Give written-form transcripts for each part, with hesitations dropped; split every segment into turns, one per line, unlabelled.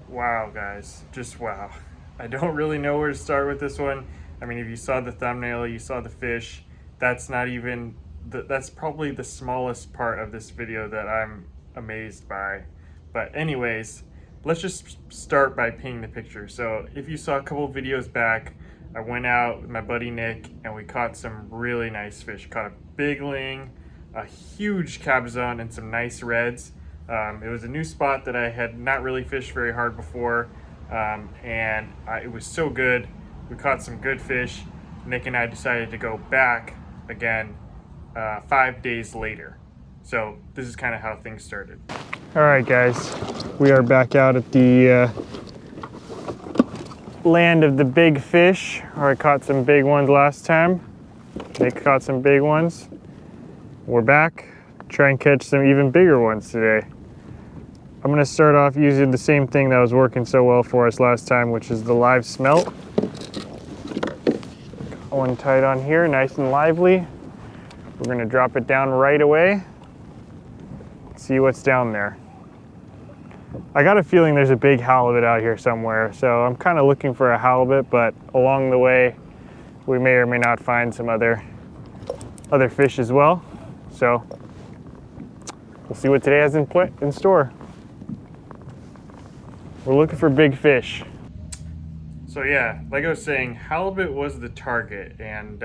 Wow, guys, just wow. I don't really know where to start with this one. I mean, if you saw the thumbnail, you saw the fish. That's not even, that's probably the smallest part of this video that I'm amazed by. But anyways, let's just start by painting the picture. So if you saw a couple videos back, I went out with my buddy Nick and we caught some really nice fish. Caught a big ling, a huge cabezon, and some nice reds. It was a new spot that I had not really fished very hard before, and it was so good. We caught some good fish. Nick and I decided to go back again 5 days later. So this is kind of how things started. All right, guys, we are back out at the land of the big fish, where I caught some big ones last time. Nick caught some big ones. We're back, try and catch some even bigger ones today. I'm gonna start off using the same thing that was working so well for us last time, which is the live smelt. Got one tight on here, nice and lively. We're gonna drop it down right away. See what's down there. I got a feeling there's a big halibut out here somewhere, so I'm kind of looking for a halibut, but along the way, we may or may not find some other fish as well. So we'll see what today has in store. We're looking for big fish. So yeah, like I was saying, halibut was the target, and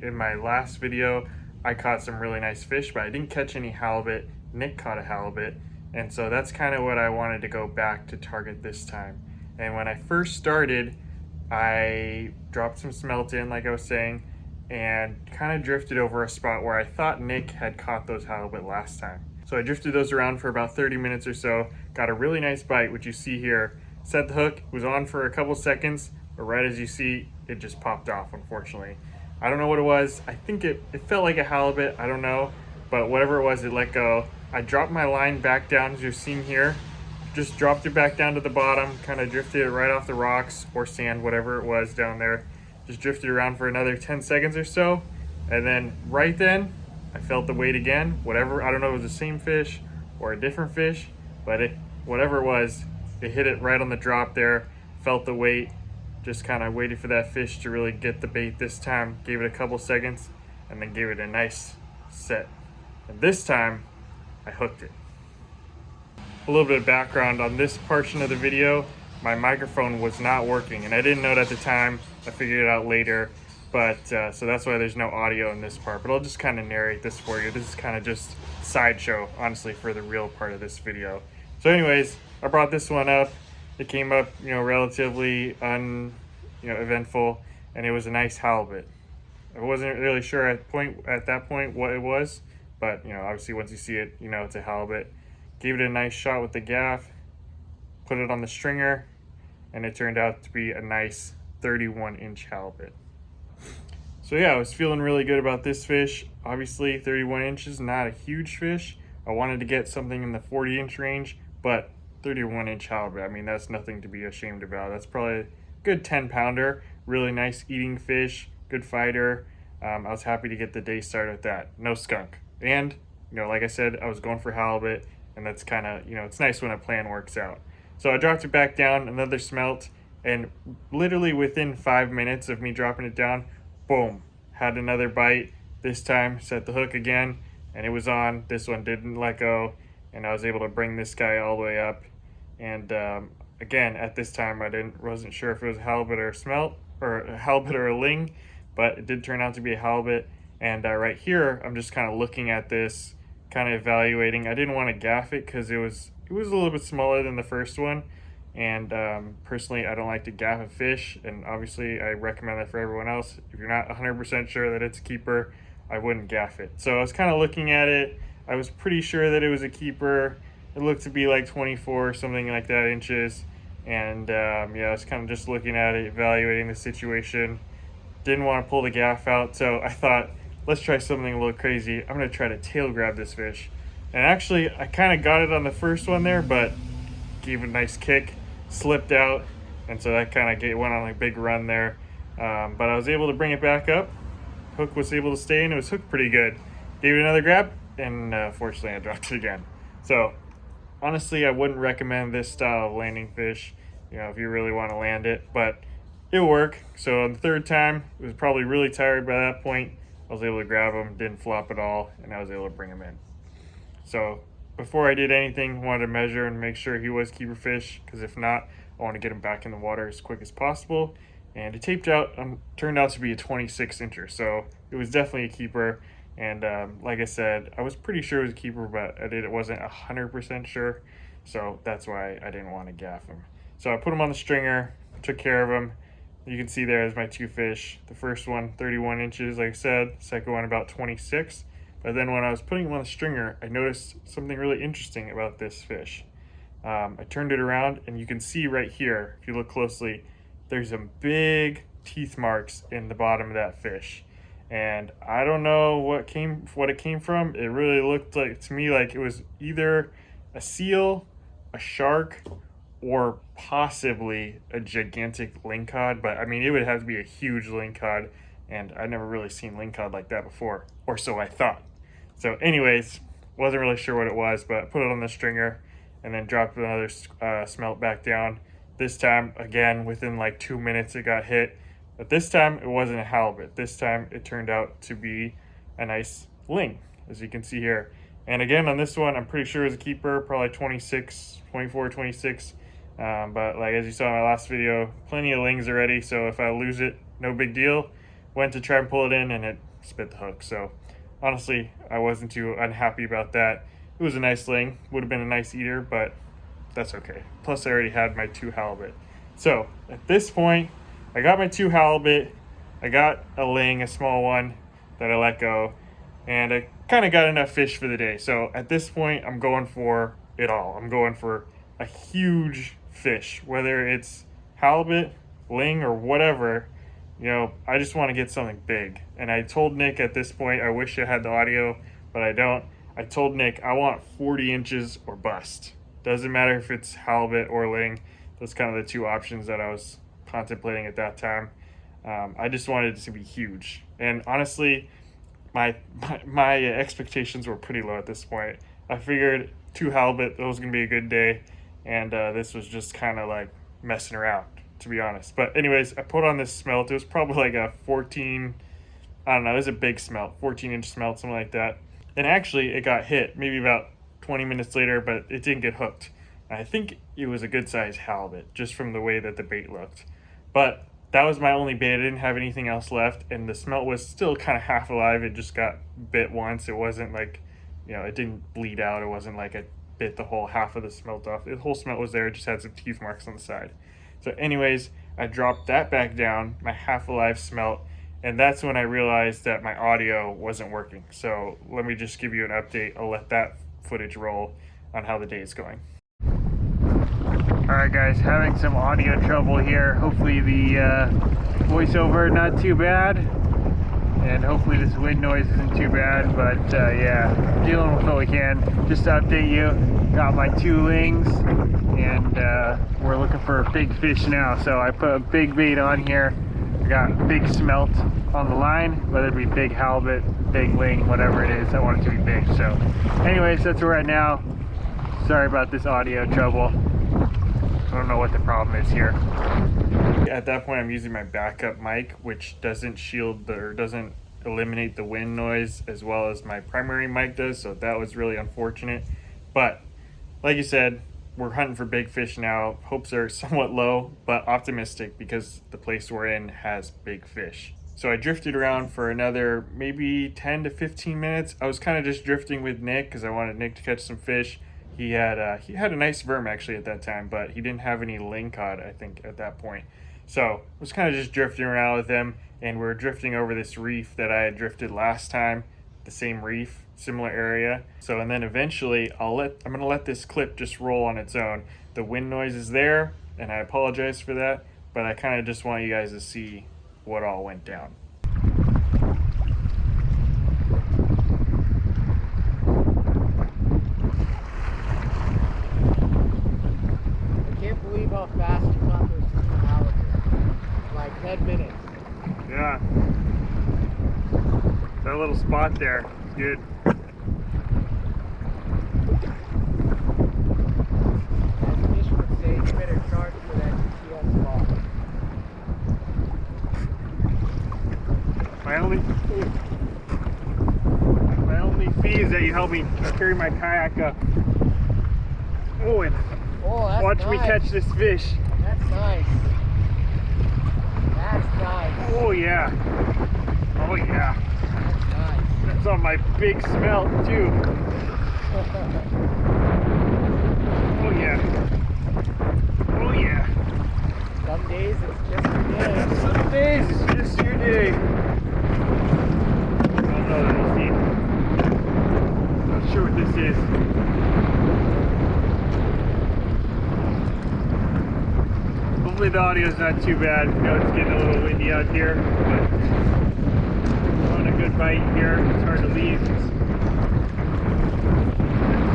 in my last video, I caught some really nice fish, but I didn't catch any halibut. Nick caught a halibut, and so that's kind of what I wanted to go back to target this time. And when I first started, I dropped some smelt in, like I was saying, and kind of drifted over a spot where I thought Nick had caught those halibut last time. So I drifted those around for about 30 minutes or so, got a really nice bite, which you see here. Set the hook, was on for a couple seconds, but right as you see, it just popped off, unfortunately. I don't know what it was. I think it felt like a halibut, I don't know, but whatever it was, it let go. I dropped my line back down, as you're seeing here. Just dropped it back down to the bottom, kind of drifted it right off the rocks or sand, whatever it was down there. Just drifted around for another 10 seconds or so, and then right then, I felt the weight again. Whatever, I don't know if it was the same fish or a different fish, but whatever it was, it hit it right on the drop there, felt the weight, just kind of waited for that fish to really get the bait this time, gave it a couple seconds, and then gave it a nice set. And this time, I hooked it. A little bit of background on this portion of the video, my microphone was not working, and I didn't know it at the time. I figured it out later. But so that's why there's no audio in this part, but I'll just kind of narrate this for you. This is kind of just sideshow, honestly, for the real part of this video. So anyways, I brought this one up. It came up, relatively eventful, and it was a nice halibut. I wasn't really sure at that point what it was, but obviously once you see it, it's a halibut. Gave it a nice shot with the gaff, put it on the stringer, and it turned out to be a nice 31-inch halibut. So yeah, I was feeling really good about this fish. Obviously 31 inches, not a huge fish. I wanted to get something in the 40-inch range, but 31-inch halibut, I mean, that's nothing to be ashamed about. That's probably a good 10-pounder, really nice eating fish, good fighter. I was happy to get the day started with that. No skunk. And, like I said, I was going for halibut, and that's kind of, it's nice when a plan works out. So I dropped it back down, another smelt, and literally within 5 minutes of me dropping it down, boom, had another bite. This time set the hook again, and it was on. This one didn't let go, and I was able to bring this guy all the way up. And again, at this time, I wasn't sure if it was a halibut or a smelt, or a halibut or a ling, but it did turn out to be a halibut. And right here, I'm just kind of looking at this, kind of evaluating. I didn't want to gaff it because it was a little bit smaller than the first one. And personally, I don't like to gaff a fish, and obviously I recommend that for everyone else. If you're not 100% sure that it's a keeper, I wouldn't gaff it. So I was kind of looking at it. I was pretty sure that it was a keeper. It looked to be like 24, something like that inches. And yeah, I was kind of just looking at it, evaluating the situation. Didn't want to pull the gaff out, so I thought, let's try something a little crazy. I'm going to try to tail grab this fish. And actually, I kind of got it on the first one there, but gave it a nice kick. Slipped out, and so that kind of went on a big run there, but I was able to bring it back up. Hook was able to stay in. It was hooked pretty good. Gave it another grab, and fortunately I dropped it again. So honestly, I wouldn't recommend this style of landing fish, you know, if you really want to land it, but it'll work. So on the third time, it was probably really tired by that point. I was able to grab him, didn't flop at all, and I was able to bring him in. So before I did anything, I wanted to measure and make sure he was keeper fish, because if not, I want to get him back in the water as quick as possible. And it taped out, turned out to be a 26 incher, so it was definitely a keeper. And like I said, I was pretty sure it was a keeper, but I wasn't 100% sure, so that's why I didn't want to gaff him. So I put him on the stringer, took care of him. You can see there's my two fish. The first one, 31 inches, like I said. The second one, about 26. But then when I was putting him on the stringer, I noticed something really interesting about this fish. I turned it around, and you can see right here, if you look closely, there's some big teeth marks in the bottom of that fish. And I don't know what it came from. It really looked like, to me, like it was either a seal, a shark, or possibly a gigantic lingcod. But I mean, it would have to be a huge lingcod, and I've never really seen lingcod like that before, or so I thought. So anyways, wasn't really sure what it was, but put it on the stringer and then dropped another smelt back down. This time, again, within like 2 minutes, it got hit. But this time, it wasn't a halibut. This time, it turned out to be a nice ling, as you can see here. And again, on this one, I'm pretty sure it was a keeper, probably 26, 24, 26. But like as you saw in my last video, plenty of lings already. So if I lose it, no big deal. Went to try and pull it in, and it spit the hook. So honestly, I wasn't too unhappy about that. It was a nice ling. Would have been a nice eater, but that's okay. Plus, I already had my two halibut. So at this point, I got my two halibut. I got a ling, a small one that I let go, and I kind of got enough fish for the day. So at this point, I'm going for it all. I'm going for a huge fish, whether it's halibut, ling, or whatever. You know, I just want to get something big. And I told Nick at this point, I wish I had the audio, but I don't. I told Nick I want 40 inches or bust. Doesn't matter if it's halibut or ling. Those kind of the two options that I was contemplating at that time. I just wanted it to be huge. And honestly, my expectations were pretty low at this point. I figured two halibut, that was going to be a good day. And this was just kind of like messing around, to be honest. But anyways, I put on this smelt. It was probably like a 14, I don't know, it was a big smelt, 14-inch smelt, something like that. And actually, it got hit maybe about 20 minutes later, but it didn't get hooked. I think it was a good size halibut, just from the way that the bait looked. But that was my only bait. I didn't have anything else left, and the smelt was still kind of half alive. It just got bit once. It wasn't like, you know, it didn't bleed out. It wasn't like it bit the whole half of the smelt off. The whole smelt was there. It just had some teeth marks on the side. So anyways, I dropped that back down, my half alive smelt, and that's when I realized that my audio wasn't working. So let me just give you an update. I'll let that footage roll on how the day is going. Alright guys, having some audio trouble here. Hopefully the voiceover not too bad, and hopefully this wind noise isn't too bad, but yeah, dealing with what we can. Just to update you, got my two lings, and we're looking for big fish now. So I put a big bait on here. I got big smelt on the line, whether it be big halibut, big ling, whatever it is, I want it to be big. So anyways, that's where we're at now. Sorry about this audio trouble. I don't know what the problem is here. At that point, I'm using my backup mic, which doesn't shield or doesn't eliminate the wind noise as well as my primary mic does, so that was really unfortunate. But like you said, we're hunting for big fish now. Hopes are somewhat low, but optimistic because the place we're in has big fish. So I drifted around for another maybe 10 to 15 minutes. I was kind of just drifting with Nick because I wanted Nick to catch some fish. He had a nice worm actually at that time, but he didn't have any lingcod, I think, at that point. So I was kind of just drifting around with him, and we're drifting over this reef that I had drifted last time, the same reef, similar area. So, and then eventually I'm gonna let this clip just roll on its own. The wind noise is there, and I apologize for that, but I kind of just want you guys to see what all went down.
How fast you caught those two halibut. Like 10 minutes.
Yeah. That little spot there, good. that you helped me carry my kayak up. Oh, and
Oh, that's
watch
nice.
me catch this fish.
That's nice. That's nice.
Oh yeah. Oh yeah.
That's nice.
That's on my big smelt too. Oh yeah. Oh yeah.
Some days it's just your day.
Some days it's just your day. Oh no, let's see. Not sure what this is. Hopefully the audio's not too bad. I know it's getting a little windy out here, but we're on a good bite here. It's hard to leave.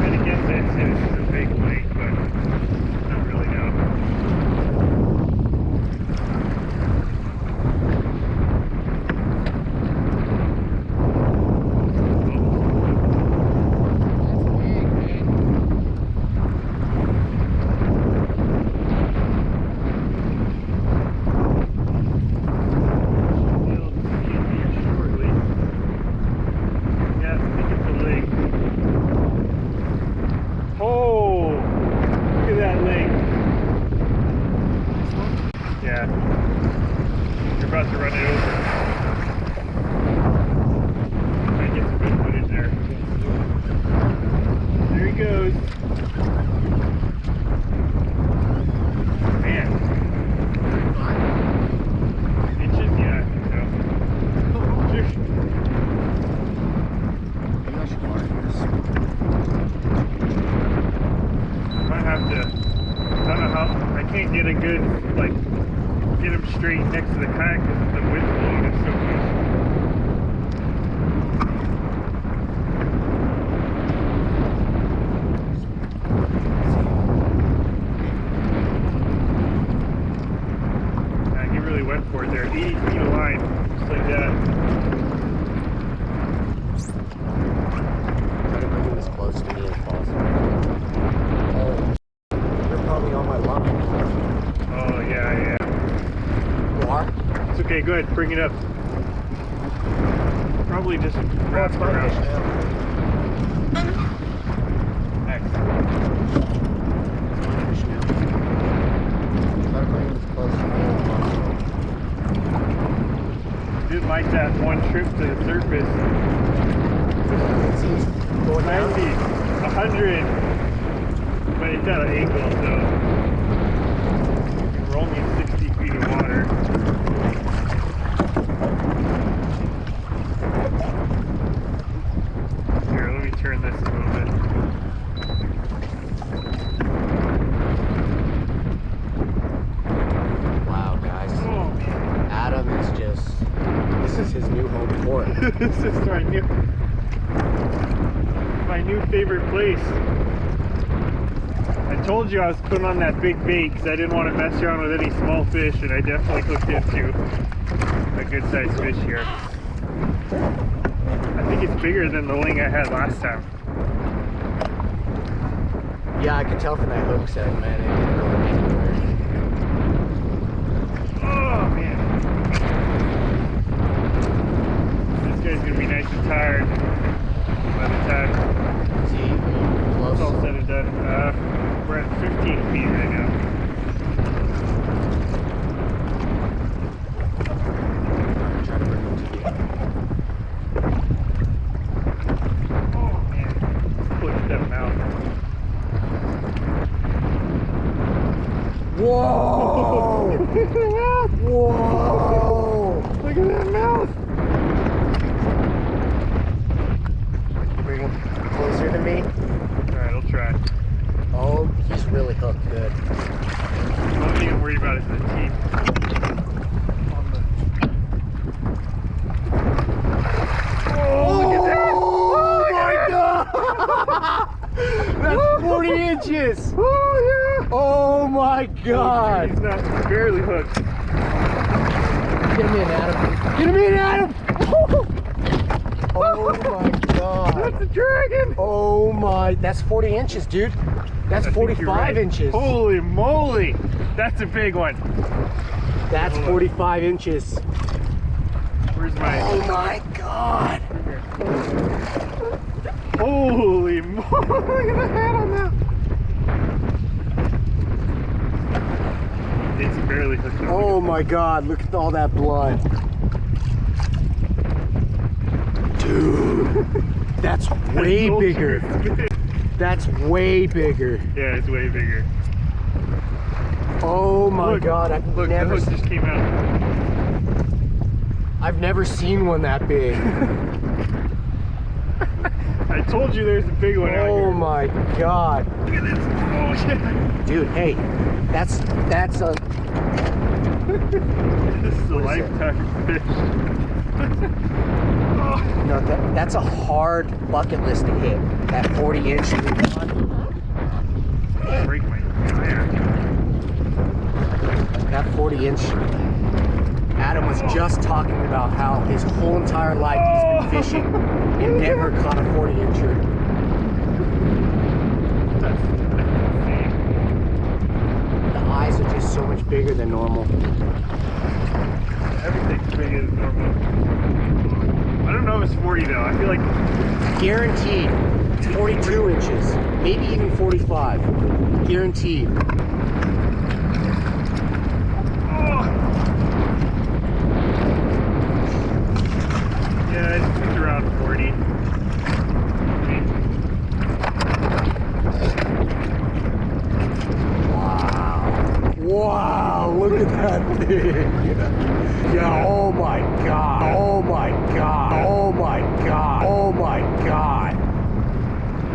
Trying to guess that this is a big lake, but I don't really know. Yeah, you're about to run it over. Might get some good footage there. There he goes. Man. Inches? Yeah, I think so. Might have to, I don't know how, I can't get a good, like, get him straight next to the kayak because the wind's blowing it so much. Yeah, he really went for it there. 80 feet of line, just like that.
Try to bring him as close to me as possible. Oh, they're probably on my line.
Oh, yeah, yeah.
You are?
It's okay, go ahead, bring it up. Probably just wrap it around. Excellent.
Try to bring him as close to me as possible.
Didn't like that one trip to the surface.
It seems going
90,
down.
100. But it's at an angle, so we're only in 60 feet of water. Here, let me turn this a little bit.
Wow, guys.
Oh, man.
Adam is just, this is his new home port.
This is my new favorite place. I told you I was putting on that big bait because I didn't want to mess around with any small fish, and I definitely hooked into a good sized fish here. I think it's bigger than the ling I had last time.
Yeah, I could tell from that hook set, man. It didn't go anywhere.
Oh man. This guy's gonna be nice and tired by the time
See,
it's all
close.
said and done. We're at 15 feet right now.
Try to bring him to you.
Oh man. Push that mouth.
Whoa!
Look at that mouth!
Whoa!
Look at that mouth!
Bring him closer to me.
Alright, I'll try.
Oh, he's really hooked good.
The only thing I'm worried about is the teeth. Oh, look at that!
Oh my god! That's 40 inches!
Oh, yeah!
Oh my god!
He's not barely hooked.
Get him in, Adam. Get him in, Adam! Oh my god.
That's a dragon!
Oh my, that's 40 inches, dude. That's
I think you're
45
right.
inches.
Holy moly! That's a big one.
That's 45 inches.
Where's my...
Oh my god.
Holy moly, look at the head on that. It's barely hooked up.
Oh my God, look at all that blood. Dude, that's way bigger. That's way bigger.
Yeah, it's way bigger.
Oh my
Look,
God, I've
look,
never,
the hook just came out.
I've never seen one that big.
I told you there's a big one out here.
Oh my God.
Look at this. Oh shit.
Dude, hey, that's a,
This is a
What is
lifetime fish. Oh.
no, that's a hard bucket list to hit. That 40-inch lingcod.
Break my kayak.
That 40-inch. Adam was just talking about how his whole entire life he's been fishing and never caught a 40-incher. The eyes are just so much bigger than normal.
Everything's bigger than normal. I don't know if it's 40 though. I feel like
Guaranteed. 42 inches. Maybe even 45. Guaranteed.
yeah, it's around 40.
Wow, look at that thing. Yeah, oh my God. Oh my God. Oh my God. Oh my God.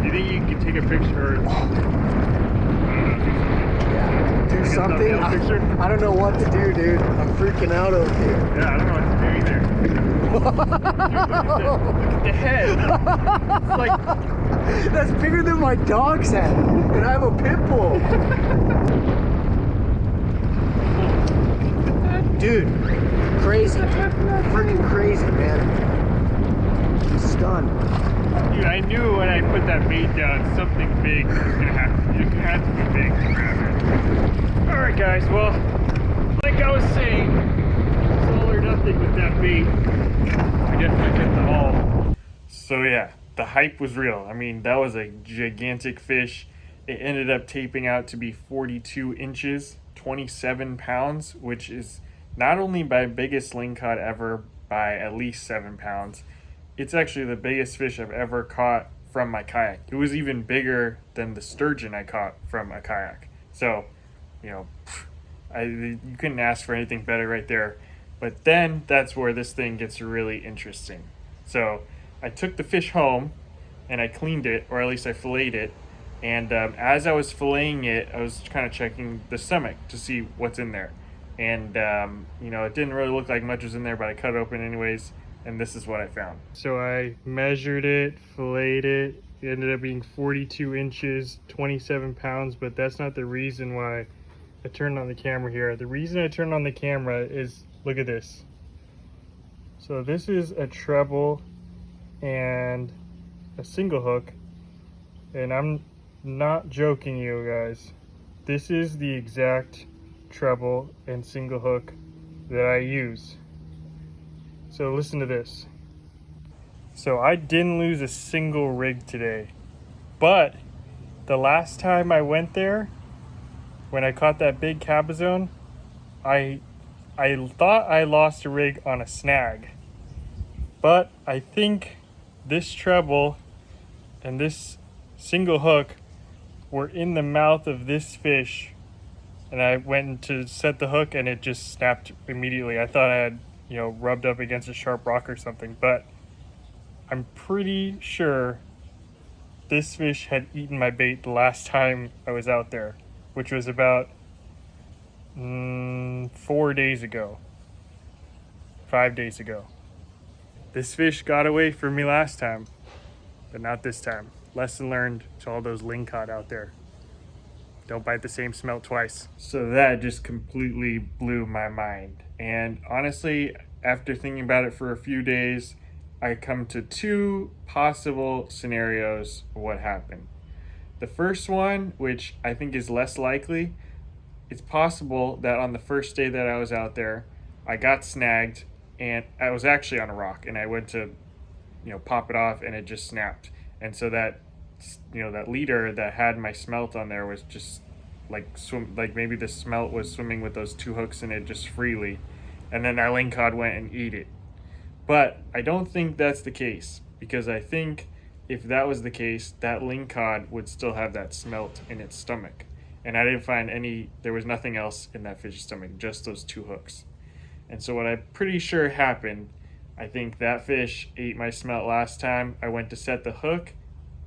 Do you think you can take a picture or
Yeah, do something. I don't know what to do, dude. I'm freaking out over here.
Yeah, I don't know what to do either. Dude, look at the head. It's like
That's bigger than my dog's head. And I have a pit bull. Dude, crazy. Freaking crazy, man. I'm stunned.
Dude, I knew when I put that bait down, something big was gonna happen. It had to be big to grab it. Alright guys, well, like I was saying, it's all or nothing with that bait. I definitely hit the haul. So yeah, the hype was real. I mean, that was a gigantic fish. It ended up taping out to be 42 inches, 27 pounds, which is not only my biggest lingcod ever by at least 7 pounds, it's actually the biggest fish I've ever caught from my kayak. It was even bigger than the sturgeon I caught from a kayak. So, you couldn't ask for anything better right there. But then that's where this thing gets really interesting. So I took the fish home and I cleaned it, or at least I filleted it. And as I was filleting it, I was kind of checking the stomach to see what's in there. And, it didn't really look like much was in there, but I cut it open anyways. And this is what I found. So I measured it, filleted it. It ended up being 42 inches, 27 pounds, but that's not the reason why I turned on the camera here. The reason I turned on the camera is, look at this. So this is a treble and a single hook. And I'm not joking you guys. This is the exact treble and single hook that I use. So listen to this. So I didn't lose a single rig today, but the last time I went there, when I caught that big cabezone, I thought I lost a rig on a snag, but I think this treble and this single hook were in the mouth of this fish, and I went to set the hook and it just snapped immediately. I thought I had rubbed up against a sharp rock or something, but I'm pretty sure this fish had eaten my bait the last time I was out there, which was about 4 days ago, 5 days ago. This fish got away from me last time, but not this time. Lesson learned to all those lingcod out there. Don't bite the same smelt twice. So that just completely blew my mind. And honestly, after thinking about it for a few days, I come to two possible scenarios of what happened. The first one, which I think is less likely, it's possible that on the first day that I was out there, I got snagged and I was actually on a rock and I went to, pop it off and it just snapped. And so that, that leader that had my smelt on there was just like maybe the smelt was swimming with those 2 hooks in it just freely, and then that lingcod went and ate it. But I don't think that's the case, because I think if that was the case, that lingcod would still have that smelt in its stomach. And I didn't find there was nothing else in that fish's stomach, just those 2 hooks. And so what I'm pretty sure happened, I think that fish ate my smelt last time. I went to set the hook.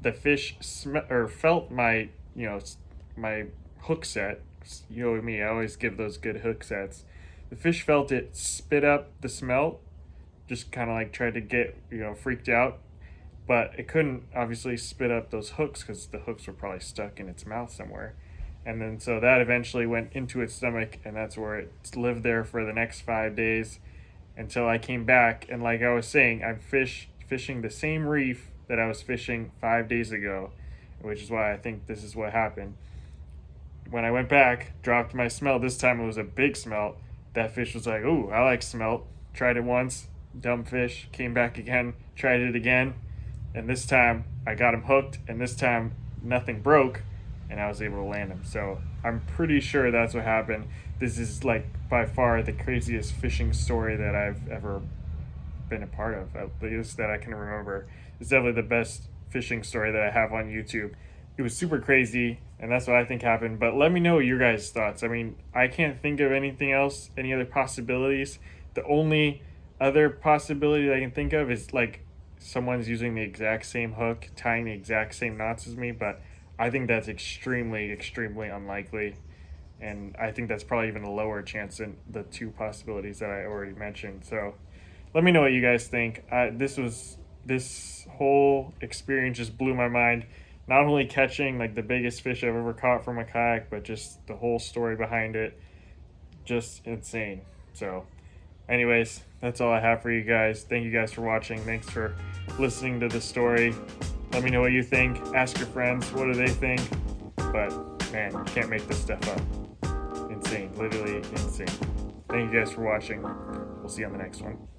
The fish felt my, my hook set. You know me, I always give those good hook sets. The fish felt it, spit up the smelt, just kind of like tried to get, freaked out. But it couldn't obviously spit up those hooks because the hooks were probably stuck in its mouth somewhere. And then so that eventually went into its stomach, and that's where it lived there for the next 5 days until I came back. And like I was saying, I'm fishing the same reef that I was fishing 5 days ago, which is why I think this is what happened. When I went back, dropped my smelt. This time it was a big smelt. That fish was like, "Ooh, I like smelt." Tried it once, dumb fish. Came back again, tried it again, and this time I got him hooked. And this time nothing broke, and I was able to land him. So I'm pretty sure that's what happened. This is like by far the craziest fishing story that I've ever been a part of, at least that I can remember. It's definitely the best fishing story that I have on YouTube. It was super crazy, and that's what I think happened. But let me know your guys' thoughts. I mean, I can't think of anything else, any other possibilities. The only other possibility that I can think of is like someone's using the exact same hook, tying the exact same knots as me, but I think that's extremely, extremely unlikely. And I think that's probably even a lower chance than the 2 possibilities that I already mentioned. So let me know what you guys think. This whole experience just blew my mind. Not only catching like the biggest fish I've ever caught from a kayak, but just the whole story behind it. Just insane. So anyways, that's all I have for you guys. Thank you guys for watching. Thanks for listening to the story. Let me know what you think. Ask your friends, what do they think? But man, you can't make this stuff up. Insane, literally insane. Thank you guys for watching. We'll see you on the next one.